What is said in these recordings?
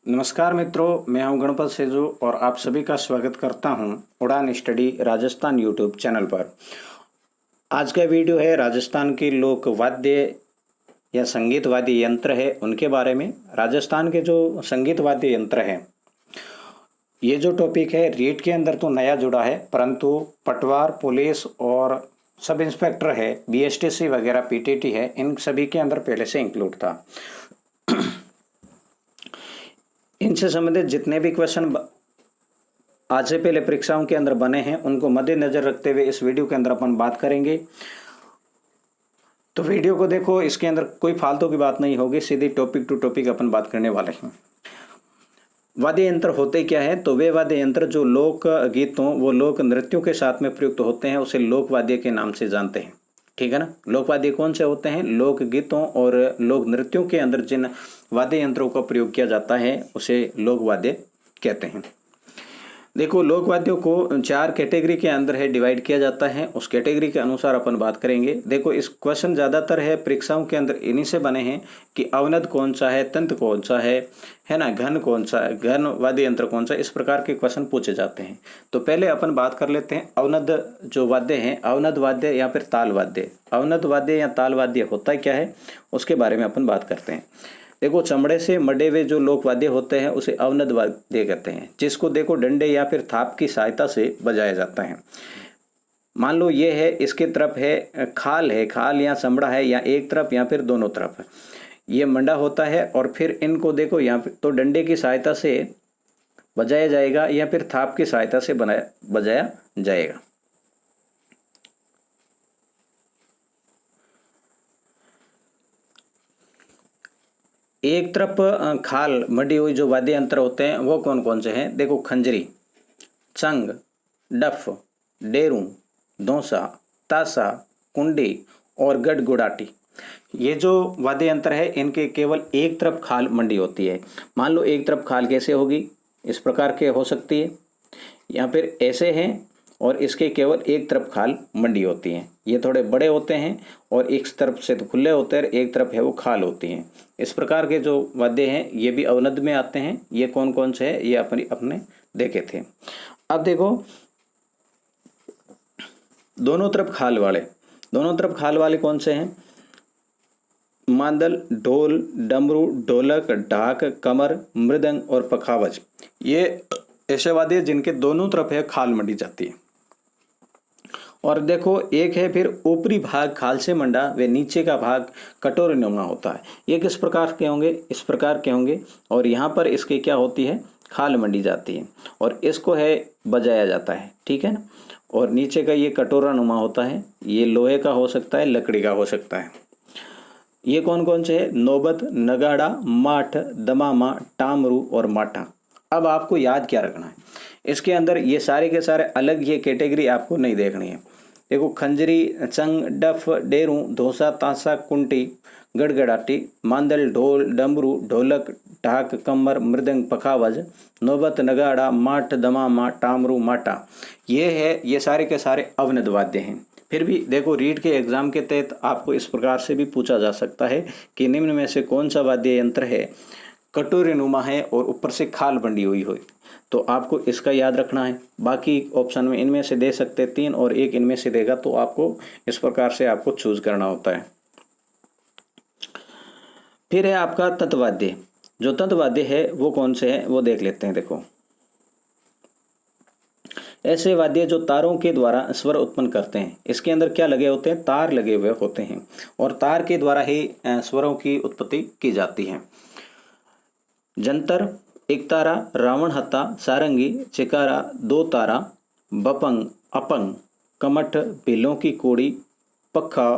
नमस्कार मित्रों, मैं हूं गणपत सेजू और आप सभी का स्वागत करता हूं उड़ान स्टडी राजस्थान यूट्यूब चैनल पर। आज का वीडियो है राजस्थान के लोक वाद्य या संगीत वाद्य यंत्र है उनके बारे में। राजस्थान के जो संगीत वाद्य यंत्र है, ये जो टॉपिक है रीट के अंदर तो नया जुड़ा है, परंतु पटवार, पुलिस और सब इंस्पेक्टर है, बीएसटीसी वगैरह, पीटीटी है, इन सभी के अंदर पहले से इंक्लूड था। इनसे संबंधित जितने भी क्वेश्चन आज से पहले परीक्षाओं के अंदर बने हैं उनको मद्देनजर रखते हुए इस वीडियो के अंदर अपन बात करेंगे। तो वीडियो को देखो, इसके अंदर कोई फालतू की बात नहीं होगी, सीधी टॉपिक टू टॉपिक अपन बात करने वाले हैं। वाद्य यंत्र होते क्या है? तो वे वाद्य यंत्र जो लोक गीतों व लोक नृत्यों के साथ में प्रयुक्त होते हैं उसे लोक वाद्य के नाम से जानते हैं। ठीक है ना। लोक वाद्य कौन से होते हैं? लोक गीतों और लोक नृत्यों के अंदर जिन वाद्य यंत्रों का प्रयोग किया जाता है उसे लोक वाद्य कहते हैं। देखो, लोक वाद्यों को 4 कैटेगरी के अंदर है डिवाइड किया जाता है, उस कैटेगरी के अनुसार अपन बात करेंगे। देखो, इस क्वेश्चन ज़्यादातर है परीक्षाओं के अंदर इन्हीं से बने हैं कि अवनद कौन सा है, तंत्र कौन सा है ना, घन कौन सा है, घन वाद्य यंत्र कौन सा, इस प्रकार के क्वेश्चन पूछे जाते हैं। तो पहले अपन बात कर लेते हैं अवनद जो वाद्य हैं, अवनद वाद्य या फिर ताल वाद्य। अवनद वाद्य या ताल वाद्य होता क्या है उसके बारे में अपन बात करते हैं। देखो, चमड़े से मढ़े हुए जो लोक वाद्य होते हैं उसे अवनद वाद्य कहते हैं, जिसको देखो डंडे या फिर थाप की सहायता से बजाया जाता है। मान लो ये है, इसके तरफ है खाल या चमड़ा है, या एक तरफ या फिर दोनों तरफ ये मंडा होता है, और फिर इनको देखो यहाँ पे तो डंडे की सहायता से बजाया जाएगा या फिर थाप की सहायता से बजाया जाएगा। एक तरफ खाल मढ़ी हुई जो वाद्य यंत्र होते हैं वो कौन कौन से हैं? देखो, खंजरी, चंग, डफ, डेरू, धौंसा, तासा, कुंडी और गड़गुड़ाटी। ये जो वाद्य यंत्र है इनके केवल एक तरफ खाल मंडी होती है। मान लो एक तरफ खाल कैसे होगी, इस प्रकार के हो सकती है, या फिर ऐसे हैं और इसके केवल एक तरफ खाल मंडी होती है। ये थोड़े बड़े होते हैं और एक तरफ से तो खुले होते हैं, एक तरफ है वो खाल होती हैं। इस प्रकार के जो वाद्य हैं ये भी अवनद में आते हैं। ये कौन कौन से हैं ये अपने देखे थे। अब देखो, दोनों तरफ खाल वाले कौन से हैं? मांदल, ढोल, डमरू, ढोलक, ढाक, कमर, मृदंग और पखावज। ये ऐसे वाद्य जिनके दोनों तरफ है खाल मंडी जाती है। और देखो, एक है फिर ऊपरी भाग खाल से मंडा व नीचे का भाग कटोरे नुमा होता है। ये किस प्रकार के होंगे? इस प्रकार के होंगे, और यहाँ पर इसके क्या होती है? खाल मंडी जाती है और इसको है बजाया जाता है। ठीक है ना। और नीचे का ये कटोरा नुमा होता है, ये लोहे का हो सकता है, लकड़ी का हो सकता है। ये कौन कौन से है? नौबत, नगाड़ा, माठ, दमामा, टामरू और माठा। अब आपको याद क्या रखना है इसके अंदर? ये सारे के सारे अलग ये कैटेगरी आपको नहीं देखनी है। देखो, खंजरी, चंग, डफ, डेरू, धौंसा, तासा, कुंटी, गड़गड़ाटी, मांदल, ढोल, डमरू, ढोलक, ढाक, कमर, मृदंग, पखावज, नौबत, नगाड़ा, माठ, दमामा, टामरू, माटा। ये सारे के सारे अवनद वाद्य हैं। फिर भी देखो, रीट के एग्जाम के तहत आपको इस प्रकार से भी पूछा जा सकता है कि निम्न में से कौन सा वाद्य यंत्र है कटोरे नुमा है और ऊपर से खाल बंडी हुई हो, तो आपको इसका याद रखना है। बाकी ऑप्शन में इनमें से दे सकते 3 और एक इनमें से देगा, तो आपको इस प्रकार से आपको चूज करना होता है। फिर है आपका तंतवाद्य। जो तंतवाद्य है वो कौन से है वो देख लेते हैं। देखो, ऐसे वाद्य जो तारों के द्वारा स्वर उत्पन्न करते हैं। इसके अंदर क्या लगे होते हैं? तार लगे हुए होते हैं और तार के द्वारा ही स्वरों की उत्पत्ति की जाती है। जंतर, एक तारा, रावण हत्ता, सारंगी, चिकारा, 2 तारा, बपंग, अपंग, कमठ, बिलों की कोड़ी, पक्खा,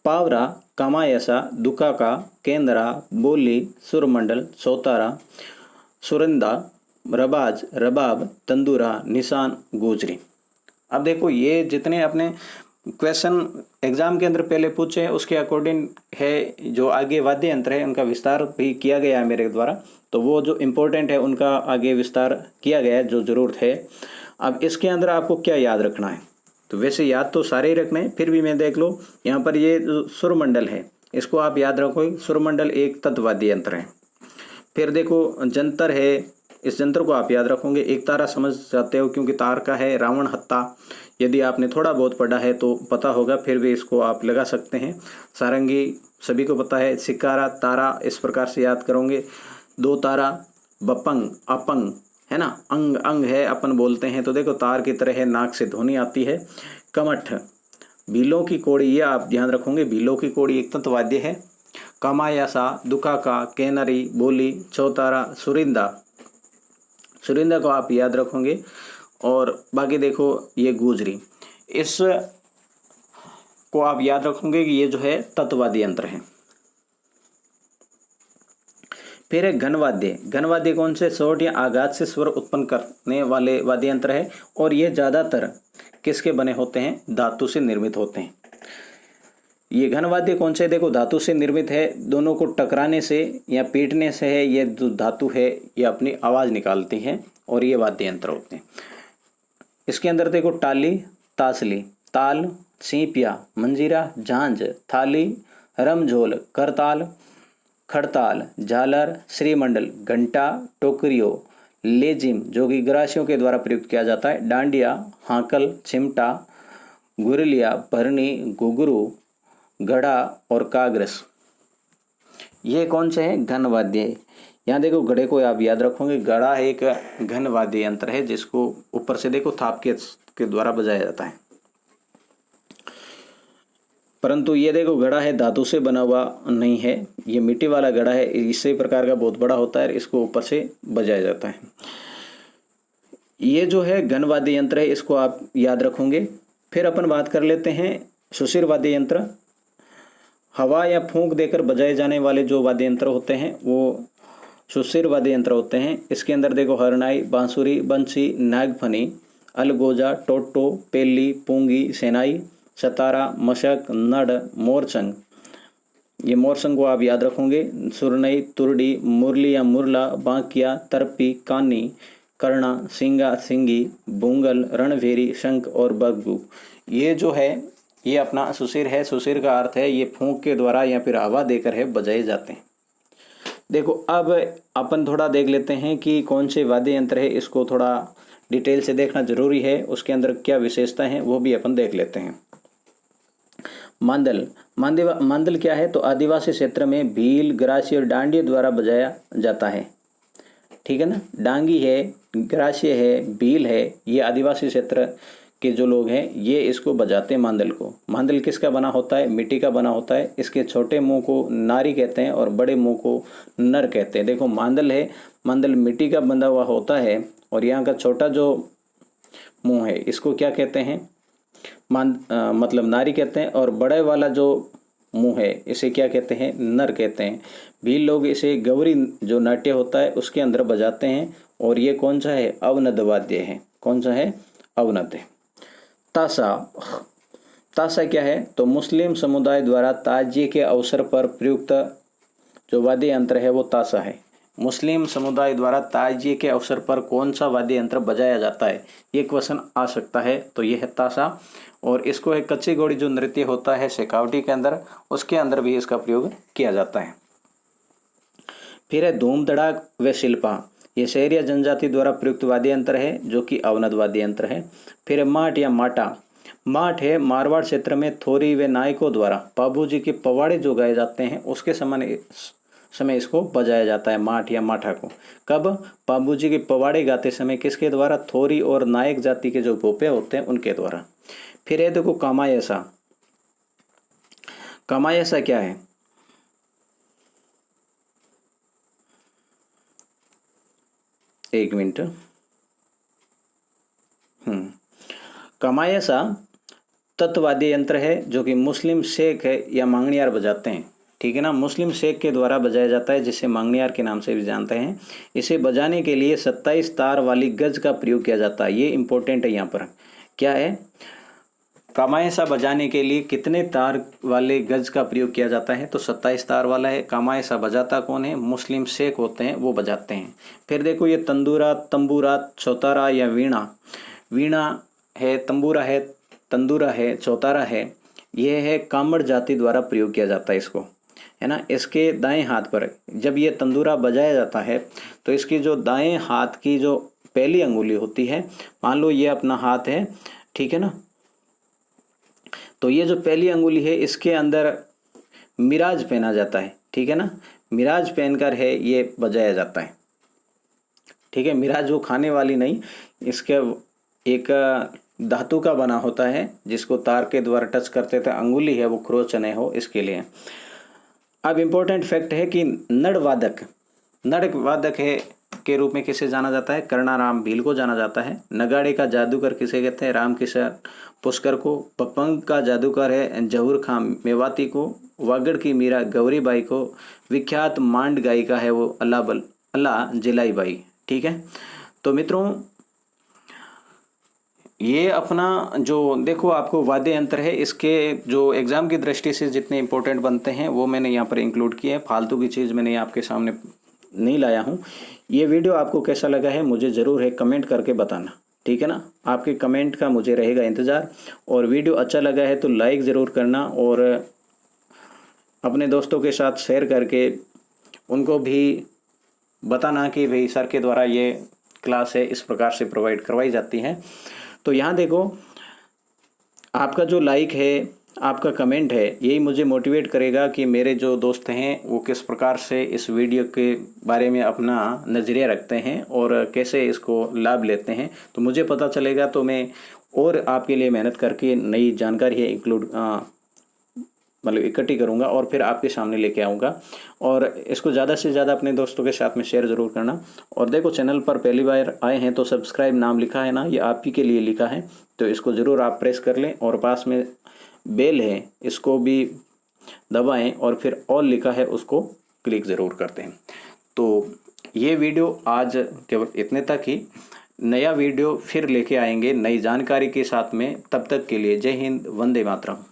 पावरा, कामायसा, दुकाका, केंद्रा, बोली, सुरमंडल, सौतारा, सुरिंदा, रबाज, रबाब, तंदूरा, निशान, गोजरी। अब देखो, ये जितने अपने क्वेश्चन एग्जाम के अंदर पहले पूछे उसके अकॉर्डिंग है, जो आगे वाद्य यंत्र है उनका विस्तार भी किया गया है मेरे द्वारा, तो वो जो इम्पोर्टेंट है उनका आगे विस्तार किया गया है जो ज़रूरत है। अब इसके अंदर आपको क्या याद रखना है? तो वैसे याद तो सारे ही रखने हैं, फिर भी मैं देख लो यहाँ पर ये सुरमंडल है, इसको आप याद रखो। सुरमंडल एक तंतवाद्य यंत्र है। फिर देखो जंतर है, इस जंतर को आप याद रखोगे। एक तारा समझ जाते हो क्योंकि तार का है रावण हत्ता, यदि आपने थोड़ा बहुत पढ़ा है तो पता होगा, फिर भी इसको आप लगा सकते हैं। सारंगी सभी को पता है। सिकारा तारा इस प्रकार से याद करोगे। दो तारा, बपंग अपंग है ना, अंग अंग है अपन बोलते हैं, तो देखो तार की तरह है, नाक से ध्वनि आती है। कमठ, भीलों की कोड़ी, ये आप ध्यान रखोगे, भीलों की कोड़ी एक तंत्र वाद्य है। कामायासा, दुकाका, कैनरी, बोली, चौतारा, सुरिंदा, सुरिंदा को आप याद रखोगे। और बाकी देखो ये गुजरी, इस को आप याद रखोगे कि ये जो है तत्वाद्य यंत्र है। फिर है घनवाद्य। घनवाद्य कौन से? शोट या आघात से स्वर उत्पन्न करने वाले वाद्य यंत्र है, और ये ज्यादातर किसके बने होते हैं? धातु से निर्मित होते हैं। ये घनवाद्य कौन से? देखो धातु से निर्मित है, दोनों को टकराने से या पीटने से है, ये जो धातु है ये अपनी आवाज निकालती है, और ये वाद्य यंत्र होते हैं। इसके अंदर देखो टाली, तासली, ताल, सीपिया, मंजीरा, झांझ, थाली, रमझोल, करताल, खड़ताल, झालर, श्रीमंडल, घंटा, टोकरियो, लेजिम जो कि ग्रासियों के द्वारा प्रयुक्त किया जाता है, डांडिया, हाकल, चिमटा, गुरलिया, भरनी, घुघरू, घड़ा और कागरस, ये कौन से हैं? घन वाद्य। यहाँ देखो घड़े को आप याद रखोगे, घड़ा एक घन वाद्य यंत्र है जिसको ऊपर से देखो थाप के द्वारा बजाया जाता है। परंतु ये देखो घड़ा है धातु से बना हुआ नहीं है, ये मिट्टी वाला घड़ा है, इसी प्रकार का बहुत बड़ा होता है, इसको ऊपर से बजाया जाता है। ये जो है घन वाद्य यंत्र है, इसको आप याद रखोगे। फिर अपन बात कर लेते हैं सुशिर वाद्य यंत्र। हवा या फूंक देकर बजाए जाने वाले जो वाद्य यंत्र होते हैं वो सुशिर वाद्य यंत्र होते हैं। इसके अंदर देखो हरनाई, बांसुरी, बंसी, नागफनी, अलगोजा, टोटो, पेली, पूंगी, सेनाई, सतारा, मशक, नड, मोरचंग, ये मोरचंग को आप याद रखोगे। सुरनई, तुरडी, मुरली या मुरला, बांकिया, तरपी, कानी, कर्णा, सिंगा, सिंगी, बुंगल, रणभेरी, शंख और बगबू, ये जो है ये अपना सुशिर है। सुशिर का अर्थ है ये फूंक के द्वारा या फिर हवा देकर है बजाए जाते हैं। देखो अब अपन थोड़ा देख लेते हैं कि कौन से वाद्य यंत्र है, इसको थोड़ा डिटेल से देखना जरूरी है, उसके अंदर क्या विशेषता है वो भी अपन देख लेते हैं। मांदल। मांदल क्या है? तो आदिवासी क्षेत्र में भील, ग्रासी और डांडिये द्वारा बजाया जाता है। ठीक है ना, डांगी है, ग्रासी है, भील है, ये आदिवासी क्षेत्र के जो लोग हैं ये इसको बजाते हैं मांदल को। मांदल किसका बना होता है? मिट्टी का बना होता है। इसके छोटे मुंह को नारी कहते हैं और बड़े मुंह को नर कहते हैं। देखो मांदल है, मांदल मिट्टी का बंधा हुआ होता है, और यहाँ का छोटा जो मुंह है इसको क्या कहते हैं? मतलब नारी कहते हैं, और बड़े वाला जो मुंह है इसे क्या कहते हैं? नर कहते हैं। भील लोग इसे गौरी जो नाट्य होता है उसके अंदर बजाते हैं, और ये कौन सा है? अवनद वाद्य है। कौन सा है? अवनद है। ताशा। ताशा क्या है? तो मुस्लिम समुदाय द्वारा ताजिए के अवसर पर प्रयुक्त जो वाद्य यंत्र है वो ताशा है। मुस्लिम समुदाय द्वारा ताजिए के अवसर पर कौन सा वाद्य यंत्र बजाया जाता है, ये क्वेश्चन आ सकता है, तो ये है ताशा। और इसको एक कच्ची घोड़ी जो नृत्य होता है शेखावटी के अंदर, उसके अंदर भी इसका प्रयोग किया जाता है। फिर है धूम धड़ाक व शिल्पा, ये शहर या जनजाति द्वारा प्रयुक्त वाद्य यंत्र है जो कि अवनद वाद्य यंत्र है। फिर है माट या माटा। माट है मारवाड़ क्षेत्र में थोरी व नायकों द्वारा बाबूजी के पवाड़े जो गाए जाते हैं उसके समय इसको बजाया जाता है, माट या माठा को। कब? बाबूजी के पवाड़े गाते समय किसके द्वारा? थोरी और नायक जाति के जो भोपे होते हैं उनके द्वारा। फिर है देखो कामायसा। कामायसा क्या है? एक मिनट। कामायसा तत्वाद्य यंत्र है जो कि मुस्लिम शेख है या मांगणियार बजाते हैं। ठीक है ना, मुस्लिम शेख के द्वारा बजाया जाता है जिसे मांगणियार के नाम से भी जानते हैं। इसे बजाने के लिए 27 तार वाली गज का प्रयोग किया जाता है। ये इंपॉर्टेंट है, यहाँ पर क्या है? कामायसा बजाने के लिए कितने तार वाले गज का प्रयोग किया जाता है? तो 27 तार वाला है। कामायसा बजाता कौन है? मुस्लिम शेख होते हैं, वो बजाते हैं। फिर देखो ये तंदूरा, तंबूरा, चौतारा या वीणा। वीणा है, तंबूरा है, तंदूरा है, चौतारा है, ये है कामड़ जाति द्वारा प्रयोग किया जाता है इसको। है ना, इसके दाएं हाथ पर जब ये तंदूरा बजाया जाता है तो इसकी जो दाएं हाथ की जो पहली अंगुली होती है, मान लो ये अपना हाथ है, ठीक है ना, तो ये जो पहली अंगुली है इसके अंदर मिराज पहना जाता है, ठीक है ना, मिराज पहनकर है ये बजाया जाता है, ठीक है। मिराज वो खाने वाली नहीं, इसके एक धातु का बना होता है जिसको तार के द्वारा टच करते थे, अंगुली है वो क्रोचने हो इसके लिए। अब इम्पोर्टेंट फैक्ट है कि नड़ वादक है के रूप में किसे जाना जाता है, कर्णाराम भील को जाना जाता है। नगाड़े का जादूगर किसे कहते हैं, रामकिशन पुष्कर को। पपंग का जादूगर है जहूर खां मेवाती को। वागड़ की मीरा गौरीबाई को। विख्यात मांड गायिका है वो अल्लाह जिलाई बाई, ठीक है। तो मित्रों ये अपना जो देखो आपको वाद्य यंत्र है, इसके जो एग्जाम की दृष्टि से जितने इंपॉर्टेंट बनते हैं वो मैंने यहाँ पर इंक्लूड किए हैं। फालतू की चीज़ मैंने आपके सामने नहीं लाया हूँ। ये वीडियो आपको कैसा लगा है मुझे ज़रूर है कमेंट करके बताना, ठीक है ना। आपके कमेंट का मुझे रहेगा इंतज़ार। और वीडियो अच्छा लगा है तो लाइक ज़रूर करना और अपने दोस्तों के साथ शेयर करके उनको भी बताना कि भाई सर के द्वारा ये क्लास है इस प्रकार से प्रोवाइड करवाई जाती है। तो यहाँ देखो आपका जो लाइक है, आपका कमेंट है, यही मुझे मोटिवेट करेगा कि मेरे जो दोस्त हैं वो किस प्रकार से इस वीडियो के बारे में अपना नज़रिया रखते हैं और कैसे इसको लाभ लेते हैं। तो मुझे पता चलेगा तो मैं और आपके लिए मेहनत करके नई जानकारी है इंक्लूड मतलब इकट्ठी करूँगा और फिर आपके सामने लेके आऊँगा। और इसको ज़्यादा से ज़्यादा अपने दोस्तों के साथ में शेयर ज़रूर करना। और देखो चैनल पर पहली बार आए हैं तो सब्सक्राइब नाम लिखा है ना, ये आप ही के लिए लिखा है, तो इसको ज़रूर आप प्रेस कर लें। और पास में बेल है इसको भी दबाएं और फिर ऑल लिखा है उसको क्लिक ज़रूर करते हैं। तो ये वीडियो आज केवल इतने तक ही। नया वीडियो फिर लेके आएंगे नई जानकारी के साथ में। तब तक के लिए जय हिंद, वंदे मातरम।